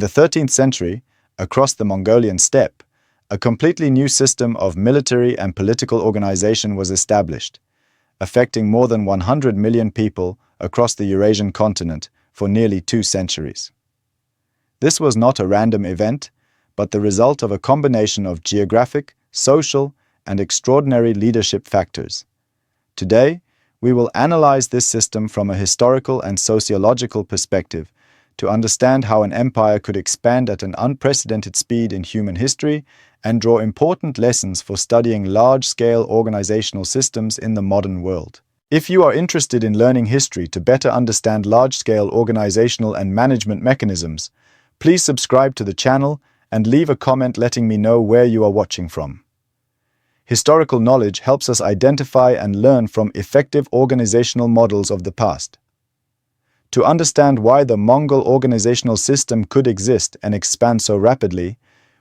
the 13th century, across the Mongolian steppe, a completely new system of military and political organization was established, affecting more than 100 million people across the Eurasian continent for nearly 2 centuries. This was not a random event, but the result of a combination of geographic, social, and extraordinary leadership factors. Today, we will analyze this system from a historical and sociological perspective to understand how an empire could expand at an unprecedented speed in human history and draw important lessons for studying large-scale organizational systems in the modern world. If you are interested in learning history to better understand large-scale organizational and management mechanisms, please subscribe to the channel and leave a comment letting me know where you are watching from. Historical knowledge helps us identify and learn from effective organizational models of the past. To understand why the Mongol organizational system could exist and expand so rapidly,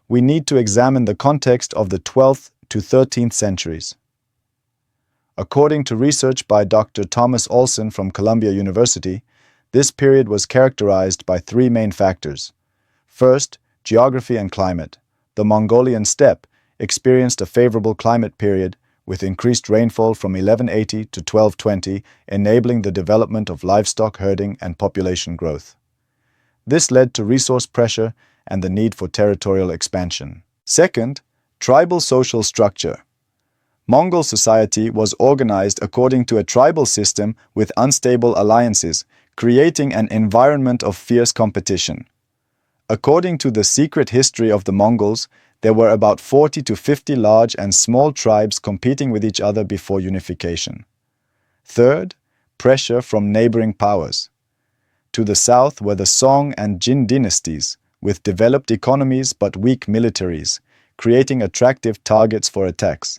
we need to examine the context of the 12th to 13th centuries. According to research by Dr. Thomas Olson from Columbia University, this period was characterized by 3 main factors. First, geography and climate. The Mongolian steppe experienced a favorable climate period with increased rainfall from 1180 to 1220, enabling the development of livestock herding and population growth. This led to resource pressure and the need for territorial expansion. Second, tribal social structure. Mongol society was organized according to a tribal system with unstable alliances, creating an environment of fierce competition. According to the secret history of the Mongols, there were about 40 to 50 large and small tribes competing with each other before unification. Third, pressure from neighboring powers. To the south were the Song and Jin dynasties, with developed economies but weak militaries, creating attractive targets for attacks.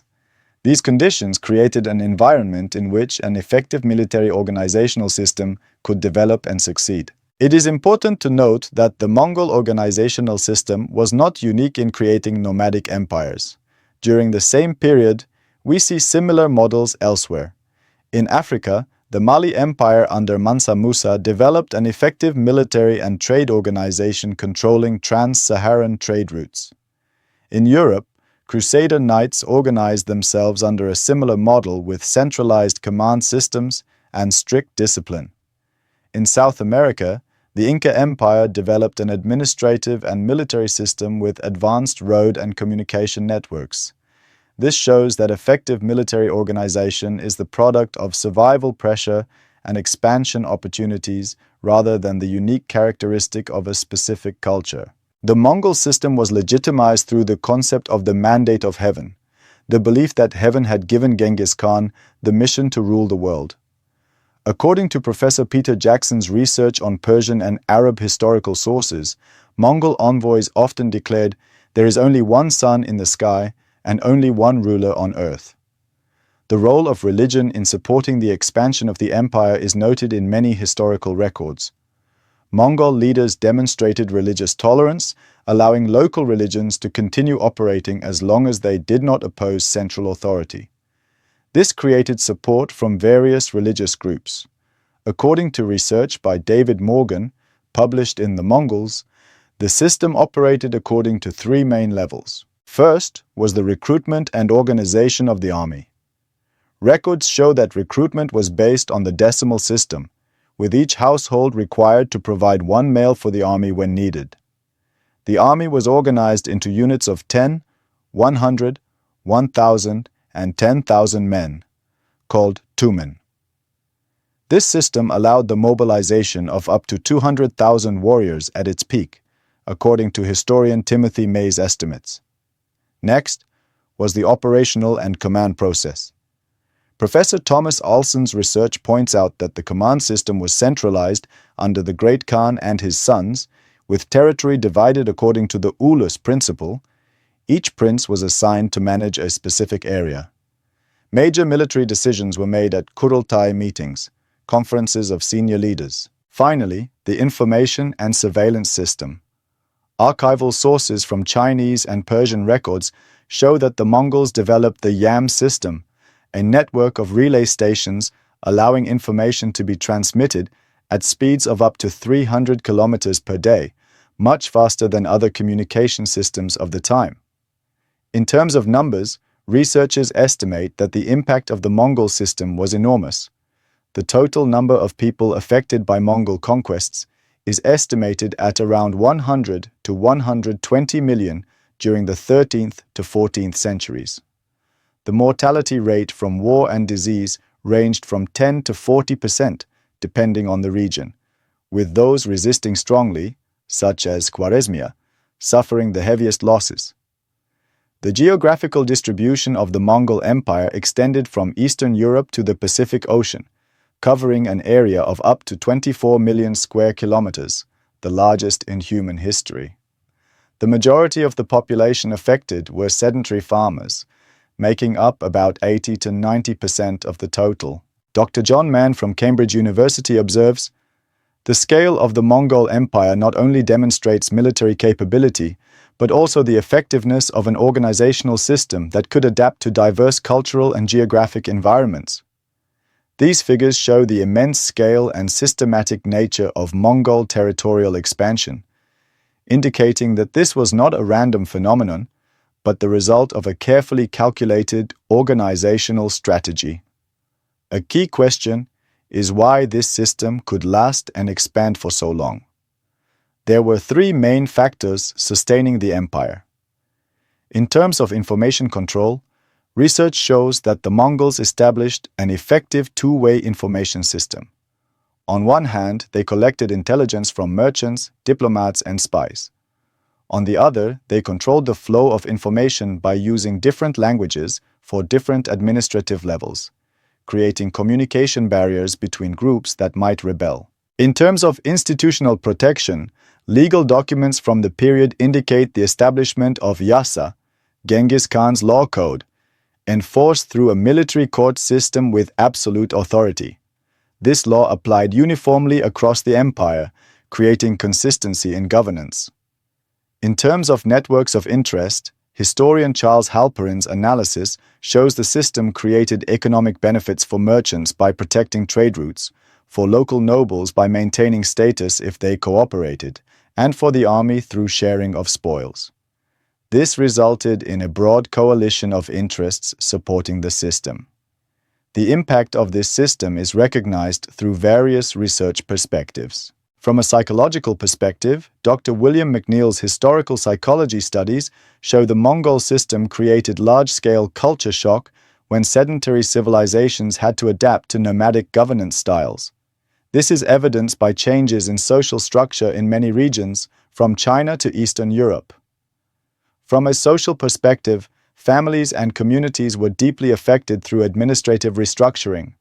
These conditions created an environment in which an effective military organizational system could develop and succeed. It is important to note that the Mongol organizational system was not unique in creating nomadic empires. During the same period, we see similar models elsewhere. In Africa, the Mali Empire under Mansa Musa developed an effective military and trade organization controlling trans-Saharan trade routes. In Europe, Crusader knights organized themselves under a similar model with centralized command systems and strict discipline. In South America, the Inca Empire developed an administrative and military system with advanced road and communication networks. This shows that effective military organization is the product of survival pressure and expansion opportunities rather than the unique characteristic of a specific culture. The Mongol system was legitimized through the concept of the mandate of heaven, the belief that heaven had given Genghis Khan the mission to rule the world. According to Professor Peter Jackson's research on Persian and Arab historical sources, Mongol envoys often declared, "There is only one sun in the sky and only one ruler on earth." The role of religion in supporting the expansion of the empire is noted in many historical records. Mongol leaders demonstrated religious tolerance, allowing local religions to continue operating as long as they did not oppose central authority. This created support from various religious groups. According to research by David Morgan, published in The Mongols, the system operated according to 3 main levels. First was the recruitment and organization of the army. Records show that recruitment was based on the decimal system, with each household required to provide 1 male for the army when needed. The army was organized into units of 10, 100, 1,000, and 10,000 men, called tumen. This system allowed the mobilization of up to 200,000 warriors at its peak, according to historian Timothy May's estimates. Next was the operational and command process. Professor Thomas Olson's research points out that the command system was centralized under the Great Khan and his sons, with territory divided according to the Ulus principle. Each prince was assigned to manage a specific area. Major military decisions were made at Kurultai meetings, conferences of senior leaders. Finally, the information and surveillance system. Archival sources from Chinese and Persian records show that the Mongols developed the YAM system, a network of relay stations allowing information to be transmitted at speeds of up to 300 kilometers per day, much faster than other communication systems of the time. In terms of numbers, researchers estimate that the impact of the Mongol system was enormous. The total number of people affected by Mongol conquests is estimated at around 100 to 120 million during the 13th to 14th centuries. The mortality rate from war and disease ranged from 10 to 40%, depending on the region, with those resisting strongly, such as Khwarezmia, suffering the heaviest losses. The geographical distribution of the Mongol Empire extended from Eastern Europe to the Pacific Ocean, covering an area of up to 24 million square kilometers, the largest in human history. The majority of the population affected were sedentary farmers, making up about 80 to 90% of the total. Dr. John Mann from Cambridge University observes, "The scale of the Mongol Empire not only demonstrates military capability, but also the effectiveness of an organizational system that could adapt to diverse cultural and geographic environments." These figures show the immense scale and systematic nature of Mongol territorial expansion, indicating that this was not a random phenomenon, but the result of a carefully calculated organizational strategy. A key question is why this system could last and expand for so long. There were three main factors sustaining the empire. In terms of information control, research shows that the Mongols established an effective two-way information system. On one hand, they collected intelligence from merchants, diplomats, and spies. On the other, they controlled the flow of information by using different languages for different administrative levels, creating communication barriers between groups that might rebel. In terms of institutional protection, legal documents from the period indicate the establishment of Yasa, Genghis Khan's law code, enforced through a military court system with absolute authority. This law applied uniformly across the empire, creating consistency in governance. In terms of networks of interest, historian Charles Halperin's analysis shows the system created economic benefits for merchants by protecting trade routes, for local nobles by maintaining status if they cooperated, and for the army through sharing of spoils. This resulted in a broad coalition of interests supporting the system. The impact of this system is recognized through various research perspectives. From a psychological perspective, Dr. William McNeil's historical psychology studies show the Mongol system created large-scale culture shock when sedentary civilizations had to adapt to nomadic governance styles. This is evidenced by changes in social structure in many regions, from China to Eastern Europe. From a social perspective, families and communities were deeply affected through administrative restructuring.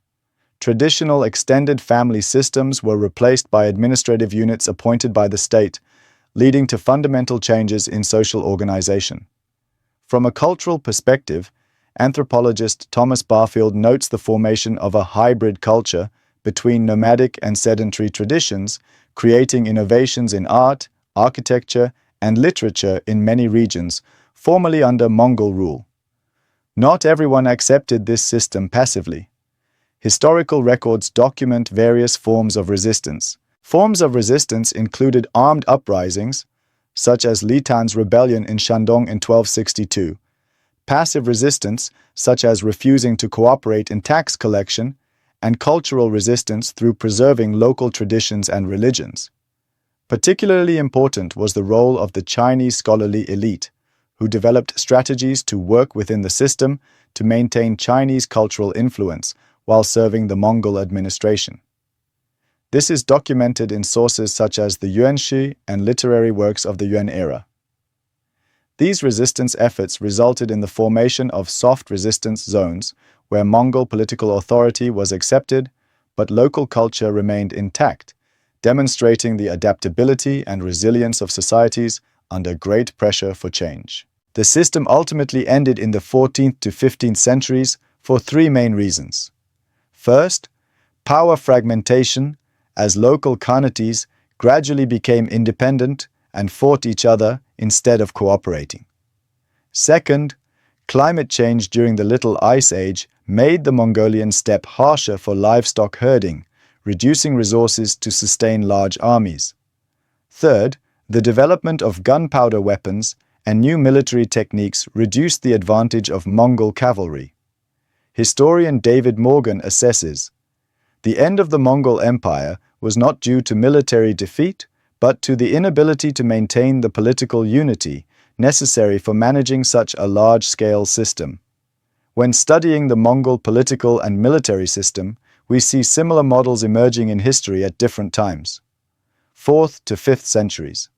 Traditional extended family systems were replaced by administrative units appointed by the state, leading to fundamental changes in social organization. From a cultural perspective, anthropologist Thomas Barfield notes the formation of a hybrid culture between nomadic and sedentary traditions, creating innovations in art, architecture, and literature in many regions, formerly under Mongol rule. Not everyone accepted this system passively. Historical records document various forms of resistance. Forms of resistance included armed uprisings, such as Li Tan's rebellion in Shandong in 1262, passive resistance, such as refusing to cooperate in tax collection, and cultural resistance through preserving local traditions and religions. Particularly important was the role of the Chinese scholarly elite, who developed strategies to work within the system to maintain Chinese cultural influence while serving the Mongol administration. This is documented in sources such as the Yuanshi and literary works of the Yuan era. These resistance efforts resulted in the formation of soft resistance zones where Mongol political authority was accepted, but local culture remained intact, demonstrating the adaptability and resilience of societies under great pressure for change. The system ultimately ended in the 14th to 15th centuries for three main reasons. First, power fragmentation, as local khanates gradually became independent and fought each other instead of cooperating. Second, climate change during the Little Ice Age made the Mongolian steppe harsher for livestock herding, reducing resources to sustain large armies. Third, The development of gunpowder weapons and new military techniques reduced the advantage of Mongol cavalry. Historian David Morgan assesses, the end of the Mongol Empire was not due to military defeat, but to the inability to maintain the political unity necessary for managing such a large-scale system. When studying the Mongol political and military system, we see similar models emerging in history at different times. 4th to 5th centuries.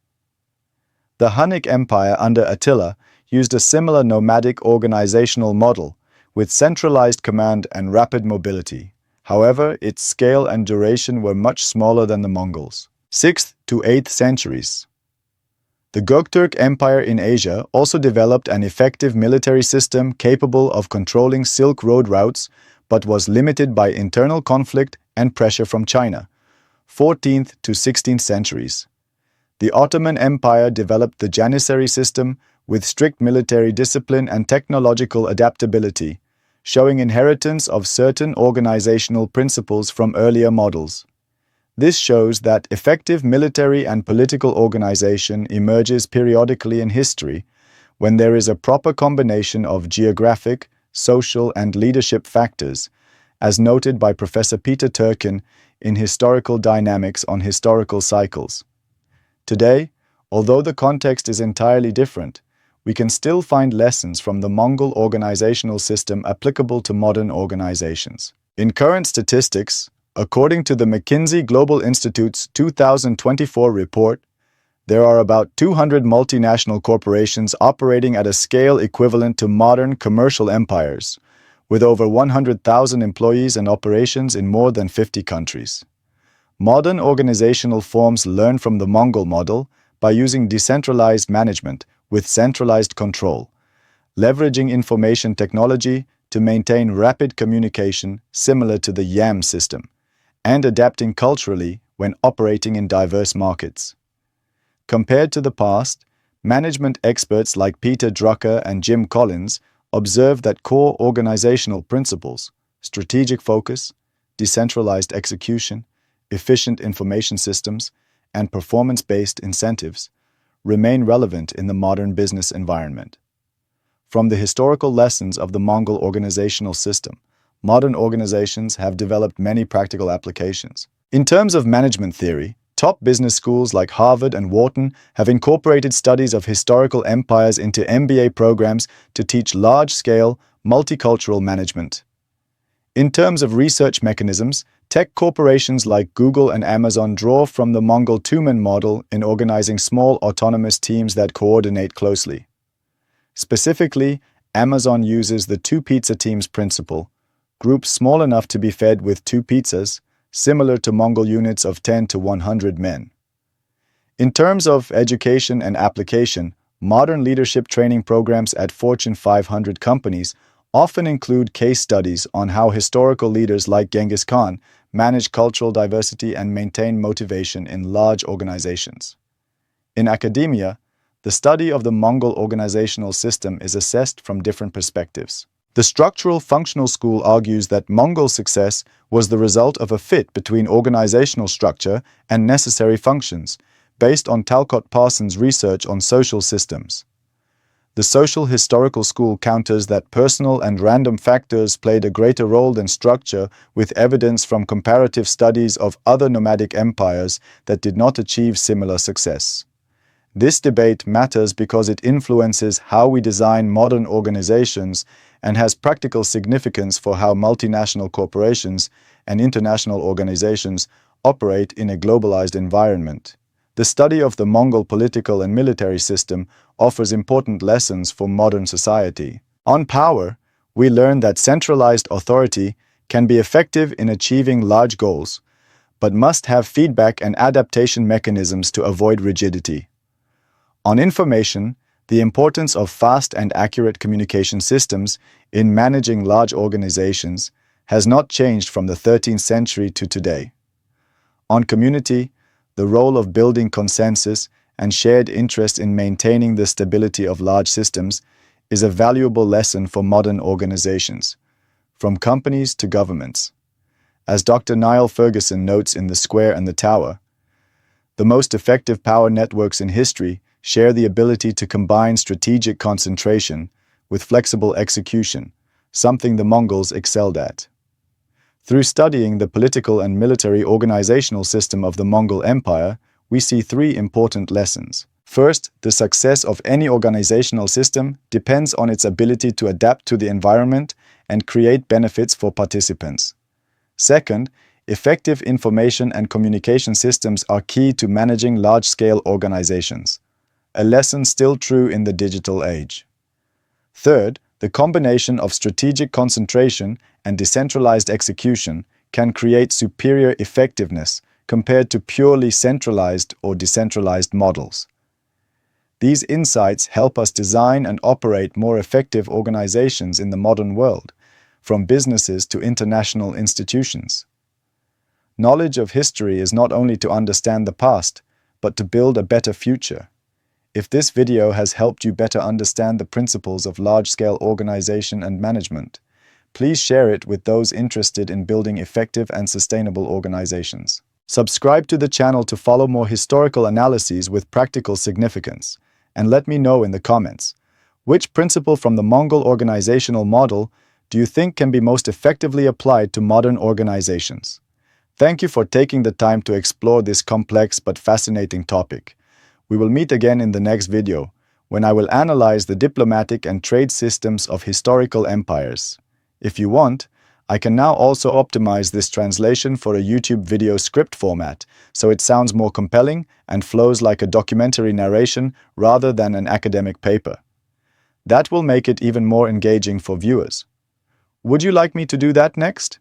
The Hunnic Empire under Attila used a similar nomadic organizational model with centralized command and rapid mobility. However, its scale and duration were much smaller than the Mongols. 6th to 8th centuries. The Göktürk Empire in Asia also developed an effective military system capable of controlling Silk Road routes, but was limited by internal conflict and pressure from China. 14th to 16th centuries. The Ottoman Empire developed the Janissary system with strict military discipline and technological adaptability, showing inheritance of certain organizational principles from earlier models. This shows that effective military and political organization emerges periodically in history when there is a proper combination of geographic, social, and leadership factors, as noted by Professor Peter Turkin in Historical Dynamics on Historical Cycles. Today, although the context is entirely different, we can still find lessons from the Mongol organizational system applicable to modern organizations. In current statistics, according to the McKinsey Global Institute's 2024 report, there are about 200 multinational corporations operating at a scale equivalent to modern commercial empires, with over 100,000 employees and operations in more than 50 countries. Modern organizational forms learn from the Mongol model by using decentralized management with centralized control, leveraging information technology to maintain rapid communication similar to the YAM system, and adapting culturally when operating in diverse markets. Compared to the past, management experts like Peter Drucker and Jim Collins observe that core organizational principles, strategic focus, decentralized execution, efficient information systems, and performance-based incentives remain relevant in the modern business environment. From the historical lessons of the Mongol organizational system, modern organizations have developed many practical applications. In terms of management theory, top business schools like Harvard and Wharton have incorporated studies of historical empires into MBA programs to teach large-scale, multicultural management. In terms of research mechanisms, tech corporations like Google and Amazon draw from the Mongol two-man model in organizing small autonomous teams that coordinate closely. Specifically, Amazon uses the two pizza teams principle, groups small enough to be fed with 2 pizzas, similar to Mongol units of 10 to 100 men. In terms of education and application, modern leadership training programs at Fortune 500 companies often include case studies on how historical leaders like Genghis Khan manage cultural diversity and maintain motivation in large organizations. In academia, the study of the Mongol organizational system is assessed from different perspectives. The Structural Functional School argues that Mongol success was the result of a fit between organizational structure and necessary functions, based on Talcott Parsons' research on social systems. The Social Historical School counters that personal and random factors played a greater role than structure, with evidence from comparative studies of other nomadic empires that did not achieve similar success. This debate matters because it influences how we design modern organizations and has practical significance for how multinational corporations and international organizations operate in a globalized environment. The study of the Mongol political and military system offers important lessons for modern society. On power, we learn that centralized authority can be effective in achieving large goals, but must have feedback and adaptation mechanisms to avoid rigidity. On information, the importance of fast and accurate communication systems in managing large organizations has not changed from the 13th century to today. On community, the role of building consensus and shared interest in maintaining the stability of large systems is a valuable lesson for modern organizations, from companies to governments. As Dr. Niall Ferguson notes in The Square and the Tower, The most effective power networks in history share the ability to combine strategic concentration with flexible execution, something the Mongols excelled at. Through studying the political and military organizational system of the Mongol Empire, we see three important lessons. First, the success of any organizational system depends on its ability to adapt to the environment and create benefits for participants. Second, effective information and communication systems are key to managing large-scale organizations, a lesson still true in the digital age. Third, the combination of strategic concentration and decentralized execution can create superior effectiveness compared to purely centralized or decentralized models. These insights help us design and operate more effective organizations in the modern world, from businesses to international institutions. Knowledge of history is not only to understand the past, but to build a better future. If this video has helped you better understand the principles of large-scale organization and management, please share it with those interested in building effective and sustainable organizations. Subscribe to the channel to follow more historical analyses with practical significance, and let me know in the comments, which principle from the Mongol organizational model do you think can be most effectively applied to modern organizations? Thank you for taking the time to explore this complex but fascinating topic. We will meet again in the next video, when I will analyze the diplomatic and trade systems of historical empires. If you want, I can now also optimize this translation for a YouTube video script format, so it sounds more compelling and flows like a documentary narration rather than an academic paper. That will make it even more engaging for viewers. Would you like me to do that next?